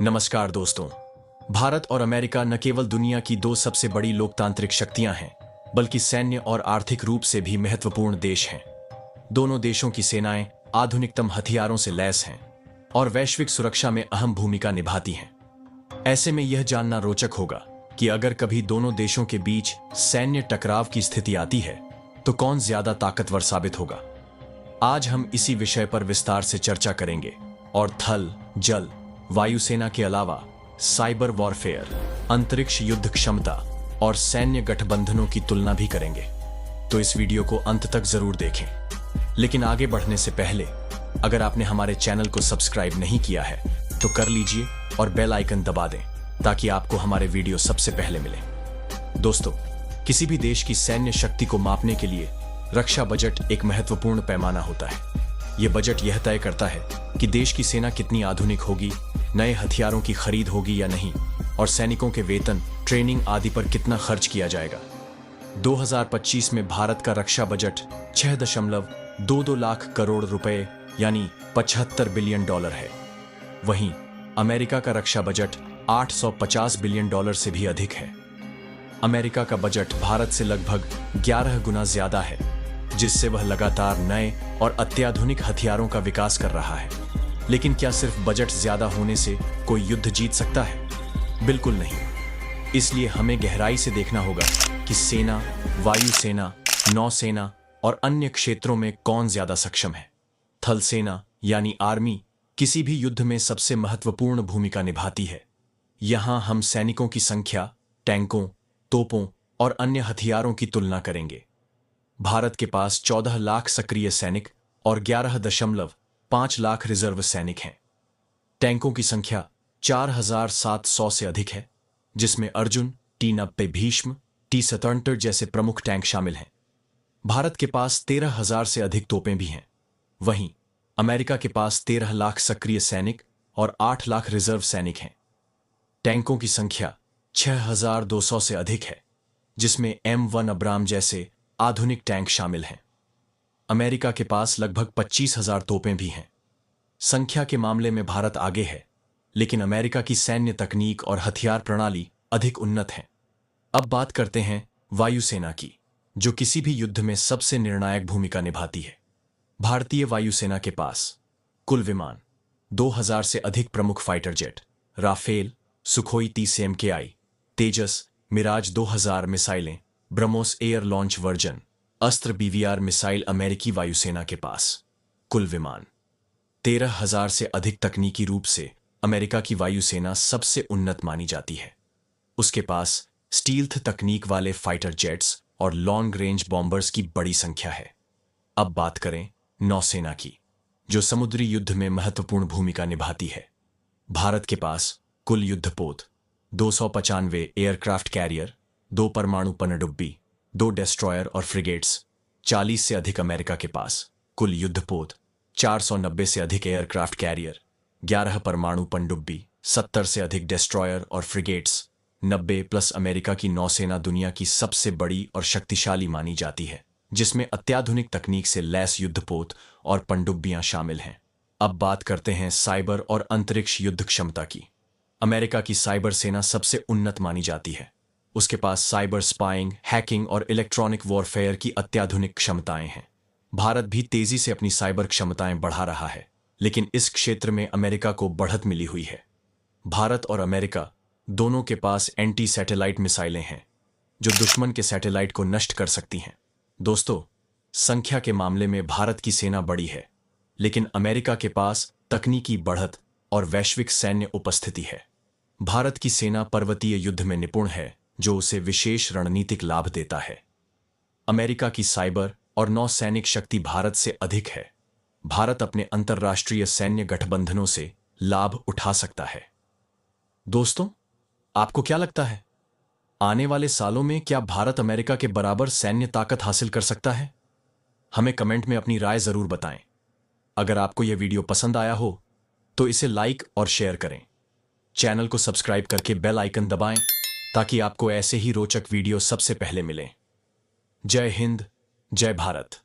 नमस्कार दोस्तों। भारत और अमेरिका न केवल दुनिया की दो सबसे बड़ी लोकतांत्रिक शक्तियां हैं, बल्कि सैन्य और आर्थिक रूप से भी महत्वपूर्ण देश हैं। दोनों देशों की सेनाएं आधुनिकतम हथियारों से लैस हैं और वैश्विक सुरक्षा में अहम भूमिका निभाती हैं। ऐसे में यह जानना रोचक होगा कि अगर कभी दोनों देशों के बीच सैन्य टकराव की स्थिति आती है, तो कौन ज्यादा ताकतवर साबित होगा। आज हम इसी विषय पर विस्तार से चर्चा करेंगे और थल, जल, वायुसेना के अलावा साइबर वॉरफेयर, अंतरिक्ष युद्ध क्षमता और सैन्य गठबंधनों की तुलना भी करेंगे। तो इस वीडियो को अंत तक जरूर देखें। लेकिन आगे बढ़ने से पहले अगर आपने हमारे चैनल को सब्सक्राइब नहीं किया है तो कर लीजिए और बेल आइकन दबा दें ताकि आपको हमारे वीडियो सबसे पहले मिले। दोस्तों, किसी भी देश की सैन्य शक्ति को मापने के लिए रक्षा बजट एक महत्वपूर्ण पैमाना होता है। यह बजट यह तय करता है कि देश की सेना कितनी आधुनिक होगी, नए हथियारों की खरीद होगी या नहीं, और सैनिकों के वेतन, ट्रेनिंग आदि पर कितना खर्च किया जाएगा। 2025 में भारत का रक्षा बजट 6.22 लाख करोड़ रुपए यानी 75 बिलियन डॉलर है। वहीं अमेरिका का रक्षा बजट 850 बिलियन डॉलर से भी अधिक है। अमेरिका का बजट भारत से लगभग 11 गुना ज्यादा है, जिससे वह लगातार नए और अत्याधुनिक हथियारों का विकास कर रहा है। लेकिन क्या सिर्फ बजट ज्यादा होने से कोई युद्ध जीत सकता है? बिल्कुल नहीं। इसलिए हमें गहराई से देखना होगा कि सेना, वायुसेना, नौसेना और अन्य क्षेत्रों में कौन ज्यादा सक्षम है। थल सेना यानी आर्मी किसी भी युद्ध में सबसे महत्वपूर्ण भूमिका निभाती है। यहां हम सैनिकों की संख्या, टैंकों, तोपों और अन्य हथियारों की तुलना करेंगे। भारत के पास 14 लाख सक्रिय सैनिक और 11.5 लाख रिजर्व सैनिक हैं। टैंकों की संख्या 4,700 से अधिक है, जिसमें अर्जुन, T-90 भीष्म, T-77 जैसे प्रमुख टैंक शामिल हैं। भारत के पास 13,000 से अधिक तोपें भी हैं। वहीं अमेरिका के पास 13 लाख सक्रिय सैनिक और 8 लाख रिजर्व सैनिक हैं। टैंकों की संख्या 6,200 से अधिक है, जिसमें M1 अब्राम जैसे आधुनिक टैंक शामिल हैं। अमेरिका के पास लगभग 25,000 तोपें भी हैं। संख्या के मामले में भारत आगे है, लेकिन अमेरिका की सैन्य तकनीक और हथियार प्रणाली अधिक उन्नत है। अब बात करते हैं वायुसेना की, जो किसी भी युद्ध में सबसे निर्णायक भूमिका निभाती है। भारतीय वायुसेना के पास कुल विमान 2,000 से अधिक प्रमुख fighter jet, Rafale, Sukhoi 30 MKI, Tejas, Mirage 2000 मिसाइलें, BrahMos air launch version, Astra BVR missile. अमेरिकी वायुसेना के पास कुल विमान 13,000 से अधिक। तकनीकी रूप से अमेरिका की वायुसेना सबसे उन्नत मानी जाती है। उसके पास स्टील्थ तकनीक वाले फाइटर जेट्स और लॉन्ग रेंज बॉम्बर्स की बड़ी संख्या है। अब बात करें नौसेना की, जो समुद्री युद्ध में महत्वपूर्ण भूमिका निभाती है। भारत के पास कुल युद्धपोत 295 एयरक्राफ्ट कैरियर, 2 परमाणु पनडुब्बी, 2 डेस्ट्रॉयर और फ्रिगेट्स। 40 से अधिक। अमेरिका के पास कुल युद्धपोत 490 से अधिक एयरक्राफ्ट कैरियर, 11 परमाणु पनडुब्बी, 70 से अधिक डेस्ट्रॉयर और फ्रिगेट्स, 90+ अमेरिका की नौसेना दुनिया की सबसे बड़ी और शक्तिशाली मानी जाती है, जिसमें अत्याधुनिक तकनीक से लैस युद्धपोत और पनडुब्बियां शामिल हैं। अब बात करते हैं साइबर और अंतरिक्ष युद्ध क्षमता की। अमेरिका की साइबर सेना सबसे उन्नत मानी जाती है। उसके पास साइबर स्पाइंग, हैकिंग और इलेक्ट्रॉनिक वॉरफेयर की अत्याधुनिक क्षमताएं हैं। भारत भी तेजी से अपनी साइबर क्षमताएं बढ़ा रहा है, लेकिन इस क्षेत्र में अमेरिका को बढ़त मिली हुई है। भारत और अमेरिका दोनों के पास एंटी सैटेलाइट मिसाइलें हैं, जो दुश्मन के सैटेलाइट को नष्ट कर सकती हैं। दोस्तों, संख्या के मामले में भारत की सेना बड़ी है, लेकिन अमेरिका के पास तकनीकी बढ़त और वैश्विक सैन्य उपस्थिति है। भारत की सेना पर्वतीय युद्ध में निपुण है, जो उसे विशेष रणनीतिक लाभ देता है। अमेरिका की साइबर और नौसैनिक शक्ति भारत से अधिक है। भारत अपने अंतर्राष्ट्रीय सैन्य गठबंधनों से लाभ उठा सकता है। दोस्तों, आपको क्या लगता है, आने वाले सालों में क्या भारत अमेरिका के बराबर सैन्य ताकत हासिल कर सकता है? हमें कमेंट में अपनी राय जरूर बताएं। अगर आपको यह वीडियो पसंद आया हो तो इसे लाइक और शेयर करें। चैनल को सब्सक्राइब करके बेल आइकन दबाएं ताकि आपको ऐसे ही रोचक वीडियो सबसे पहले मिलें। जय हिंद, जय भारत।